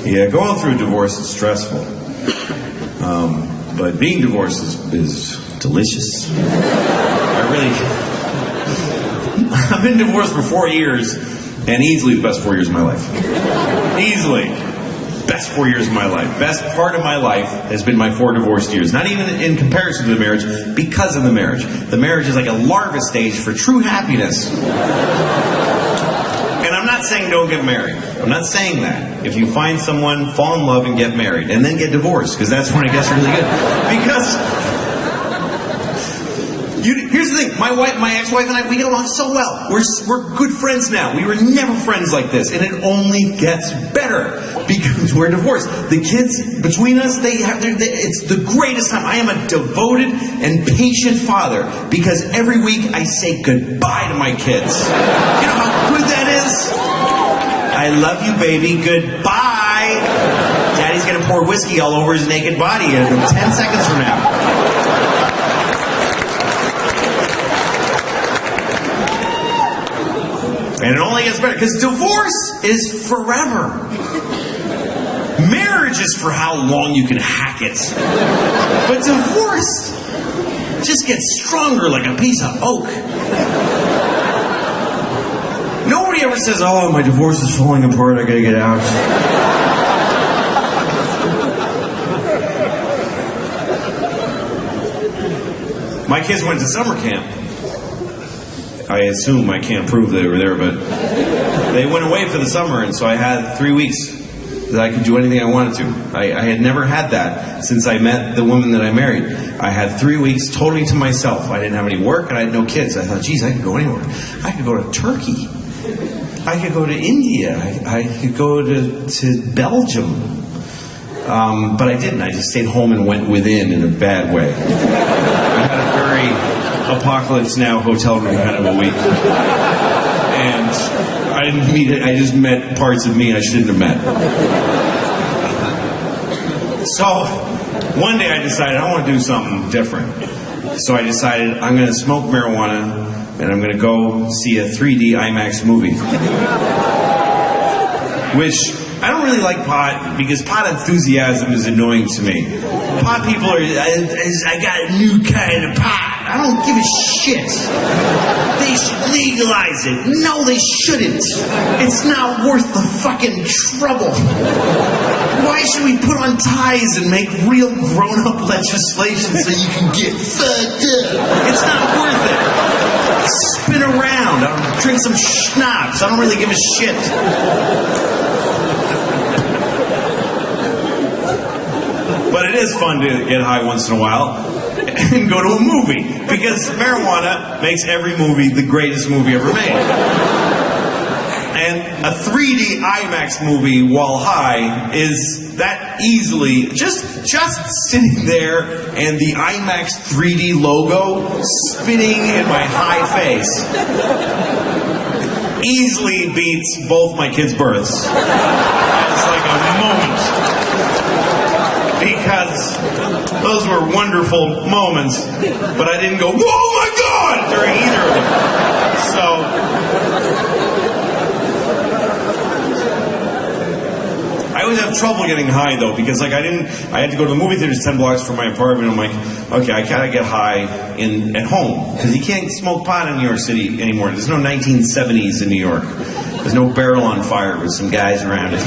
Yeah, going through a divorce is stressful. But being divorced is delicious. I've been divorced for 4 years, and easily the best 4 years of my life. Easily. Best 4 years of my life. Best part of my life has been my 4 divorced years. Not even in comparison to the marriage, because of the marriage. The marriage is like a larva stage for true happiness. And I'm not saying don't get married. I'm not saying that. If you find someone, fall in love and get married, and then get divorced, because that's when it gets really good. Because here's the thing, my ex-wife and I, we get along so well. We're good friends now. We were never friends like this, and it only gets better because we're divorced. The kids between us, it's the greatest time. I am a devoted and patient father because every week I say goodbye to my kids. You know how good that is? I love you, baby. Goodbye. Daddy's gonna pour whiskey all over his naked body in 10 seconds from now. And it only gets better, because divorce is forever. Marriage is for how long you can hack it. But divorce just gets stronger like a piece of oak. Nobody ever says, oh, my divorce is falling apart, I gotta get out. My kids went to summer camp. I assume, I can't prove they were there, but they went away for the summer, and so I had 3 weeks that I could do anything I wanted to. I had never had that since I met the woman that I married. I had 3 weeks totally to myself. I didn't have any work, and I had no kids. I thought, geez, I could go anywhere. I could go to Turkey. I could go to India. I could go to Belgium. But I didn't. I just stayed home and went within in a bad way. I had a very Apocalypse Now hotel room kind of a week. And I didn't meet it. I just met parts of me I shouldn't have met. So one day I decided I want to do something different. So I decided I'm going to smoke marijuana and I'm going to go see a 3D IMAX movie. Which, I don't really like pot because pot enthusiasm is annoying to me. Pot people are, I got a new kind of pot. I don't give a shit. They should legalize it. No, they shouldn't. It's not worth the fucking trouble. Why should we put on ties and make real grown-up legislation so you can get fucked up? It's not worth it. Spin around. I'll drink some schnapps. I don't really give a shit. But it is fun to get high once in a while and go to a movie, because marijuana makes every movie the greatest movie ever made. And a 3D IMAX movie while high is that easily just sitting there and the IMAX 3D logo spinning in my high face easily beats both my kids' births. It's like a moment. Because those were wonderful moments, but I didn't go, oh my God, during either of them. So I always have trouble getting high though, because like I had to go to the movie theaters 10 blocks from my apartment. I'm like, okay, I gotta get high at home, because you can't smoke pot in New York City anymore. There's no 1970s in New York. There's no barrel on fire with some guys around it.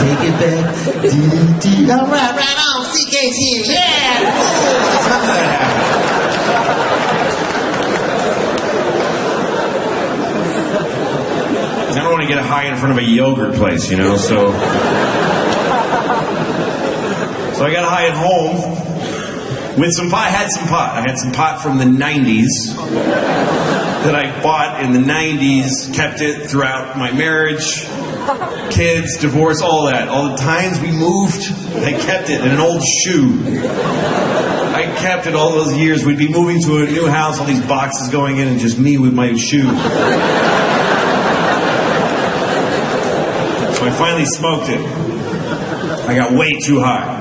Take it back. All right on, CKT, yeah! I don't want to get high in front of a yogurt place, you know, so I got high at home with some pot. I had some pot from the 90s that I bought in the 90s, kept it throughout my marriage, kids, divorce, all that. All the times we moved, I kept it in an old shoe. I kept it all those years. We'd be moving to a new house, all these boxes going in, and just me with my shoe. So I finally smoked it. I got way too high.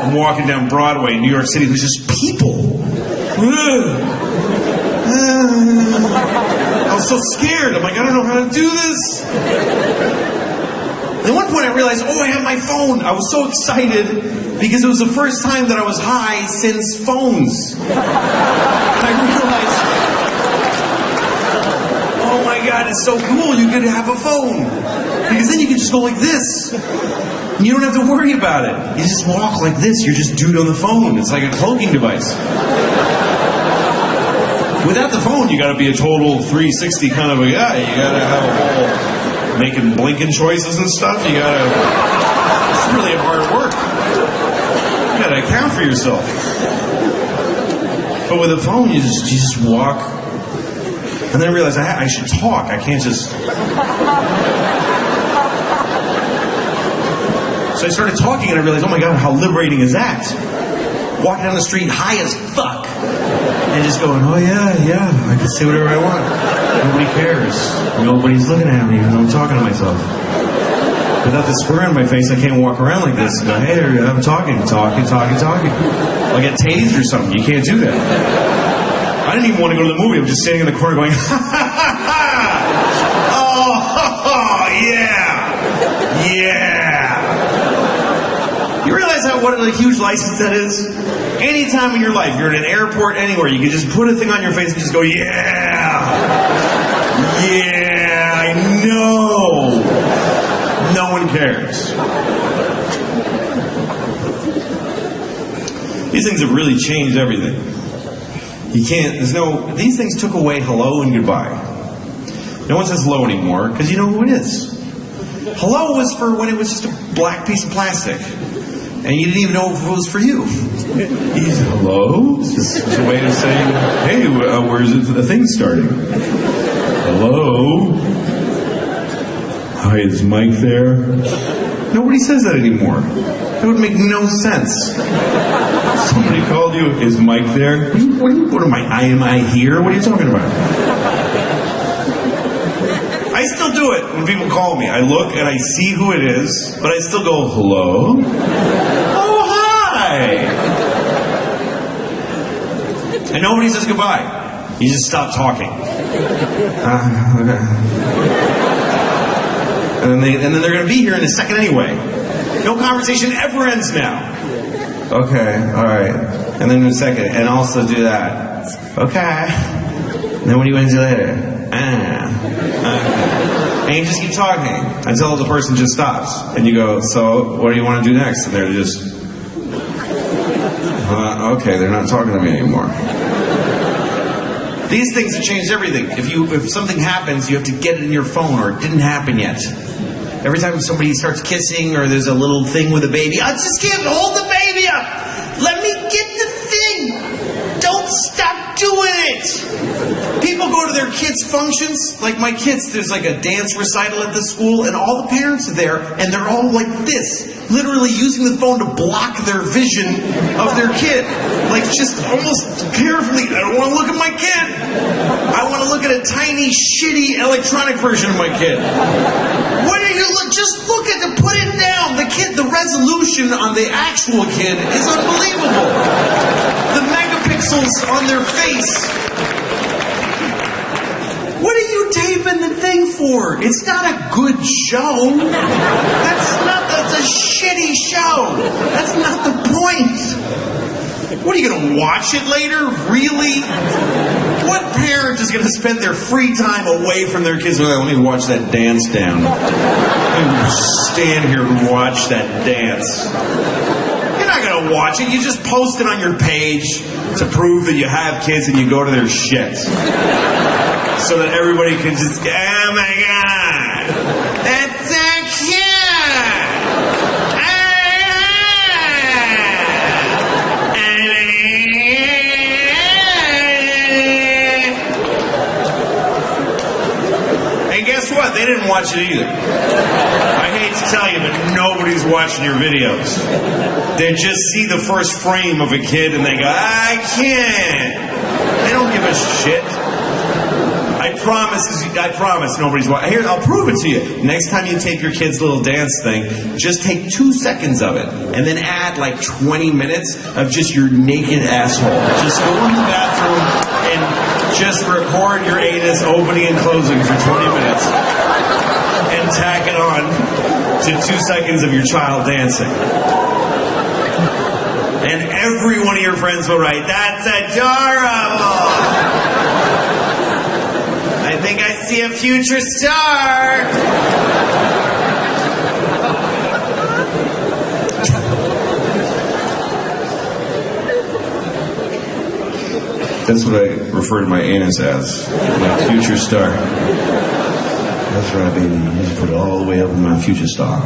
I'm walking down Broadway in New York City. There's just people. I was so scared. I'm like, I don't know how to do this. At one point I realized, oh, I have my phone. I was so excited because it was the first time that I was high since phones. I realized, oh my God, it's so cool you could have a phone. Because then you can just go like this. And you don't have to worry about it. You just walk like this. You're just dude on the phone. It's like a cloaking device. Without the phone, you got to be a total 360 kind of a guy. You got to have a whole making blinking choices and stuff. You got to. It's really hard work. You got to account for yourself. But with a phone, you just walk. And then I realized I should talk. I can't just. So I started talking and I realized, oh my God, how liberating is that? Walking down the street high as fuck. And just going, oh yeah, I can say whatever I want. Nobody cares. Nobody's looking at me even though I'm talking to myself. Without the square on my face, I can't walk around like this and go, hey, I'm talking. I'll get tased or something. You can't do that. I didn't even want to go to the movie. I'm just standing in the corner going, ha ha ha ha! Oh, yeah! You realize what a huge license that is? Anytime in your life, you're in an airport, anywhere, you can just put a thing on your face and just go, yeah! Yeah, I know! No one cares. These things have really changed everything. These things took away hello and goodbye. No one says hello anymore, because you know who it is. Hello was for when it was just a black piece of plastic. And you didn't even know if it was for you. Hello? It's just a way of saying, hey, where's the thing starting? Hello? Hi, is Mike there? Nobody says that anymore. That would make no sense. Somebody called you, is Mike there? What am I here? What are you talking about? I still do it when people call me. I look and I see who it is, but I still go, hello? Oh, hi! And nobody says goodbye. You just stop talking. And then they're going to be here in a second anyway. No conversation ever ends now. Okay, alright. And then in a second, and also do that. Okay. And then what do you want to do later? And you just keep talking until the person just stops. And you go, so what do you want to do next? And they're just, okay, they're not talking to me anymore. These things have changed everything. If something happens, you have to get it in your phone, or it didn't happen yet. Every time somebody starts kissing, or there's a little thing with a baby, I just can't hold the baby up. Let me get the thing. Don't stop doing it. People go to their kids' functions, like my kids, there's like a dance recital at the school, and all the parents are there, and they're all like this, literally using the phone to block their vision of their kid. Like just almost carefully, I don't want to look at my kid. I want to look at a tiny, shitty electronic version of my kid. What are you look? Just look at it, put it down. The kid, the resolution on the actual kid is unbelievable. The megapixels on their face. What are you taping the thing for? It's not a good show. That's a shitty show. That's not the point. What, are you going to watch it later? Really? What parent is going to spend their free time away from their kids? Let me watch that dance down. Let me stand here and watch that dance. You're not going to watch it. You just post it on your page to prove that you have kids and you go to their shit. So that everybody can just go, oh my God, that's so cute! And guess what? They didn't watch it either. I hate to tell you, but nobody's watching your videos. They just see the first frame of a kid and they go, I can't. They don't give a shit. I promise nobody's watching. Here, I'll prove it to you. Next time you tape your kid's little dance thing, just take 2 seconds of it, and then add like 20 minutes of just your naked asshole. Just go in the bathroom and just record your anus opening and closing for 20 minutes, and tack it on. to 2 seconds of your child dancing. And every one of your friends will write, "That's adorable. I think I see a future star." That's what I refer to my anus as, my future star. That's right, baby. You just put it all the way up in my future star.